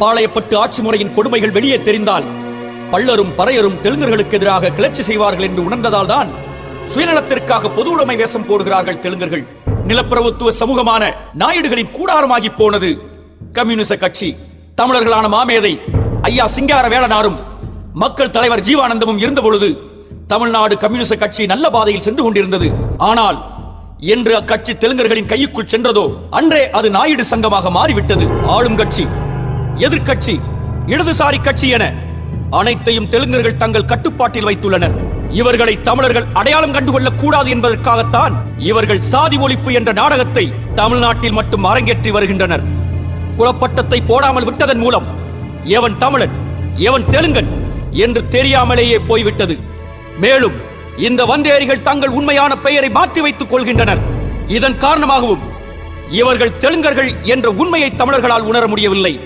பாளையப்பட்டு ஆட்சி முறையின் கொடுமைகள் வெளியே தெரிந்தால் பள்ளரும் பறையரும் தெலுங்கர்களுக்கு எதிராக கிளர்ச்சி செய்வார்கள் என்று உணர்ந்ததால் தான் சுயநலத்திற்காக பொது உடைமை வேஷம் போடுகிறார்கள் தெலுங்கர்கள். நிலப்பிரபுத்துவ சமூகமான நாயுடுகளின் கூடாரமாகி போனது கம்யூனிச கட்சி. தமிழர்களான மாமேதை ஐயா சிங்கார வேலனாரும் மக்கள் தலைவர் ஜீவானந்தமும் இருந்த பொழுது தமிழ்நாடு கம்யூனிச கட்சி நல்ல பாதையில் சென்று கொண்டிருந்தது. ஆனால் என்று அக்கட்சி தெலுங்கர்களின் கைக்குள் சென்றதோ அன்றே அது நாயுடு சங்கமாக மாறிவிட்டது. ஆளும் கட்சி, எதிர்கட்சி, இடதுசாரி கட்சி என அனைத்தையும் தெலுங்கர்கள் தங்கள் கட்டுப்பாட்டில் வைத்துள்ளனர். இவர்களை தமிழர்கள் அடையாளம் கண்டுகொள்ளக் கூடாது என்பதற்காகத்தான் இவர்கள் சாதி ஒழிப்பு என்ற நாடகத்தை தமிழ்நாட்டில் மட்டும் அரங்கேற்றி வருகின்றனர். குலப்பட்டத்தை போடாமல் விட்டதன் மூலம் எவன் தமிழன் எவன் தெலுங்கன் என்று தெரியாமலேயே போய்விட்டது. மேலும் இந்த வந்தேரிகள் தங்கள் உண்மையான பெயரை மாற்றி வைத்துக் கொள்கின்றனர். இதன் காரணமாகவும் இவர்கள் தெலுங்கர்கள் என்ற உண்மையை தமிழர்களால் உணர முடியவில்லை.